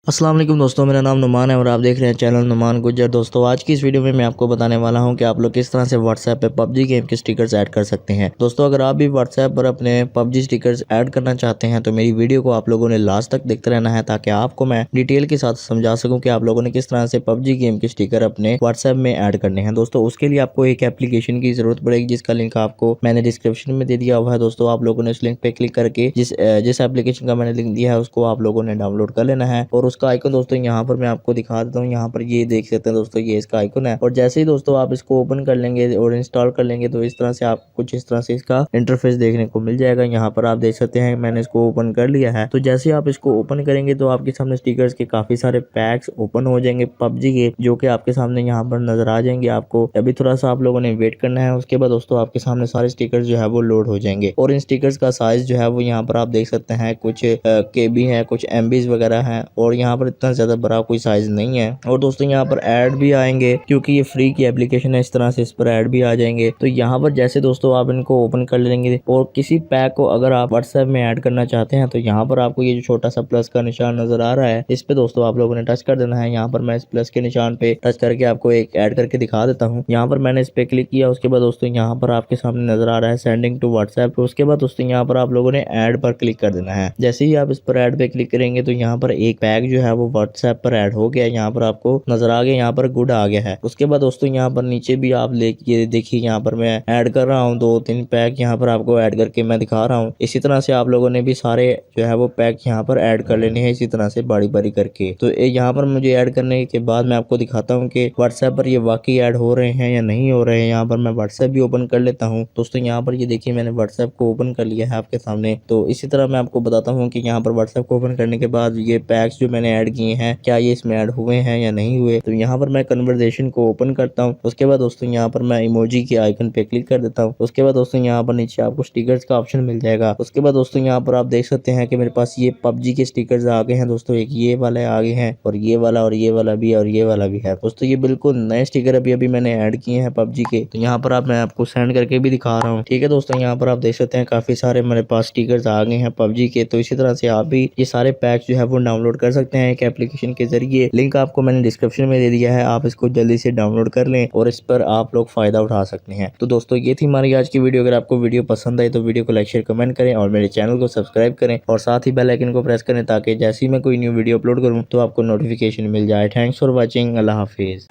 अस्सलाम वालेकुम दोस्तों, मेरा नाम नुमान है और आप देख रहे हैं चैनल नुमान गुज्जर। दोस्तों आज की इस वीडियो में मैं आपको बताने वाला हूं कि आप लोग किस तरह से व्हाट्सएप पे पबजी गेम के स्टिकर्स ऐड कर सकते हैं। दोस्तों अगर आप भी व्हाट्सएप पर अपने पबजी स्टिकर्स ऐड करना चाहते हैं तो मेरी वीडियो को आप लोगों ने लास्ट तक देखते रहना है ताकि आपको मैं डिटेल के साथ समझा सकूँ कि आप लोगों ने किस तरह से पबजी गेम के स्टिकर अपने व्हाट्सएप में ऐड करने हैं। दोस्तों उसके लिए आपको एक एप्लीकेशन की जरूरत पड़ेगी जिसका लिंक आपको मैंने डिस्क्रिप्शन में दे दिया हुआ है। दोस्तों आप लोगों ने उस लिंक पे क्लिक करके जिस एप्लीकेशन का मैंने लिंक दिया है उसको आप लोगों ने डाउनलोड कर लेना है और उसका आइकन दोस्तों यहाँ पर मैं आपको दिखा देता हूँ। यहाँ पर ये देख सकते हैं दोस्तों, ये इसका आइकन है और जैसे ही दोस्तों आप इसको ओपन कर लेंगे और इंस्टॉल कर लेंगे तो इस तरह से आप कुछ इस तरह से इसका इंटरफेस देखने को मिल जाएगा। यहाँ पर आप देख सकते हैं मैंने इसको ओपन कर लिया है। तो जैसे ही आप इसको ओपन करेंगे तो आपके सामने स्टिकर्स के काफी सारे पैक्स ओपन हो जाएंगे पबजी के, जो कि आपके सामने यहाँ पर नजर आ जाएंगे। आपको अभी थोड़ा सा आप लोगों ने वेट करना है। उसके बाद दोस्तों आपके सामने सारे स्टिकर्स जो है वो लोड हो जाएंगे और इन स्टिकर्स का साइज जो है वो यहाँ पर आप देख सकते हैं कुछ केबी है, कुछ एमबीज वगैरह है और यहाँ पर इतना ज्यादा बड़ा कोई साइज नहीं है। और दोस्तों यहाँ पर ऐड भी आएंगे क्योंकि ये फ्री की एप्लीकेशन है, इस तरह से इस पर ऐड भी आ जाएंगे। तो यहाँ पर जैसे दोस्तों आप इनको ओपन कर लेंगे और किसी पैक को अगर आप व्हाट्सएप में ऐड करना चाहते हैं तो यहाँ पर आपको ये जो छोटा सा प्लस का निशान नजर आ रहा है इस पे दोस्तों आप लोगों ने टच कर देना है। यहाँ पर मैं इस प्लस के निशान पे टच करके आपको एक ऐड करके दिखा देता हूँ। यहाँ पर मैंने इस पे क्लिक किया। उसके बाद दोस्तों यहाँ पर आपके सामने नजर आ रहा है सेंडिंग टू व्हाट्सएप। उसके बाद दोस्तों यहाँ पर आप लोगों ने ऐड पर क्लिक कर देना है। जैसे ही आप इस पर ऐड पे क्लिक करेंगे तो यहाँ पर एक पैक जो है वो व्हाट्सएप पर ऐड हो गया। यहाँ पर आपको नजर आ गया, यहाँ पर गुड आ गया है। उसके बाद दोस्तों यहाँ पर नीचे भी आप देखिए यहाँ पर मैं ऐड कर रहा हूँ 2-3 पैक यहाँ पर आपको ऐड करके मैं दिखा रहा हूँ। इसी तरह से आप लोगों ने भी सारे जो है वो पैक यहाँ पर ऐड कर लेने हैं इसी तरह से बारी बारी करके। तो यहाँ पर मुझे ऐड करने के बाद मैं आपको दिखाता हूँ कि व्हाट्सएप पर ये वाकई ऐड हो रहे हैं या नहीं हो रहे हैं। यहाँ पर मैं व्हाट्सएप भी ओपन कर लेता हूँ। दोस्तों यहाँ पर ये देखिए मैंने व्हाट्सएप को ओपन कर लिया है आपके सामने। तो इसी तरह मैं आपको बताता हूँ कि यहाँ पर व्हाट्सएप को ओपन करने के बाद ये पैक्स जो मैंने ऐड किए हैं क्या ये इसमें ऐड हुए हैं या नहीं हुए। तो यहाँ पर मैं कन्वर्सेशन को ओपन करता हूँ। उसके बाद दोस्तों यहाँ पर मैं इमोजी के आइकन पे क्लिक कर देता हूँ। उसके बाद दोस्तों यहाँ पर नीचे आपको स्टिकर्स का ऑप्शन मिल जाएगा। उसके बाद दोस्तों यहाँ पर आप देख सकते हैं कि मेरे पास ये पबजी के स्टिकर्स आ गए हैं दोस्तों। एक ये वाला आगे हैं और ये वाला और ये वाला भी और ये वाला भी है दोस्तों। ये बिल्कुल नए स्टिकर अभी मैंने ऐड किए हैं पबजी के। तो यहाँ पर मैं आपको सेंड करके भी दिखा रहा हूँ। ठीक है दोस्तों, यहाँ पर आप देख सकते हैं काफी सारे मेरे पास स्टिकर्स आ गए हैं पबजी के। तो इसी तरह से आप भी ये सारे पैक्स जो है वो डाउनलोड कर सकते हैं एक एप्लीकेशन के जरिए। लिंक आपको मैंने डिस्क्रिप्शन में दे दिया है, आप इसको जल्दी से डाउनलोड कर लें और इस पर आप लोग फायदा उठा सकते हैं। तो दोस्तों ये थी हमारी आज की वीडियो। अगर आपको वीडियो पसंद आई तो वीडियो को लाइक शेयर कमेंट करें और मेरे चैनल को सब्सक्राइब करें और साथ ही बेल आइकन को प्रेस करें ताकि जैसे ही मैं कोई न्यू वीडियो अपलोड करूं तो आपको नोटिफिकेशन मिल जाए। Thanks for watching. Allah Hafiz.